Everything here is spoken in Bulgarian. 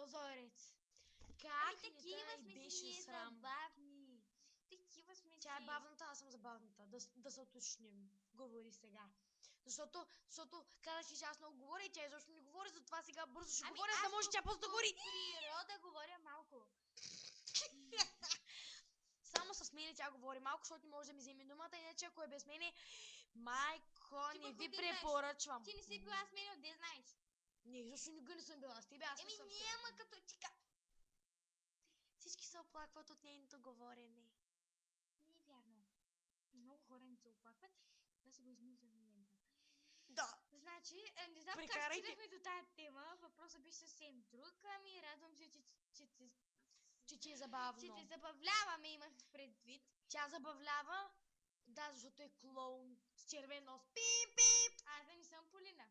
Прозорец. Как не такива дай сме беше си ние срам. забавни. Такива сме си. Тя е бавната, аз съм забавната. Да се уточним. Говори сега. Защото казваш, че аз много говоря и тя изобщо не говори, затова сега бързо ще говоря, за да може тя после да говори. Природа говоря малко. Само с мене тя говори малко, защото не може да ми вземе думата, иначе ако е без мене, майко, Ти не пък ви откъде знаеш? препоръчвам. Ти не си била с мен, отде знаеш. Не, защото никога не съм била с тебе, аз съм съвсем. Няма като ти Всички се оплакват от нейното говорене. Не е вярно. Много хора не се оплакват. Да се го измисля в момента. Да. Значи, не знам как Прекарайте. стигнахме до тая тема. Въпросът беше съвсем друг. Ами, радвам се, Че ти е забавно. че те забавляваме, имах предвид. Тя забавлява, да, защото е клоун с червен нос. Пип, пип. Аз да не съм Полина.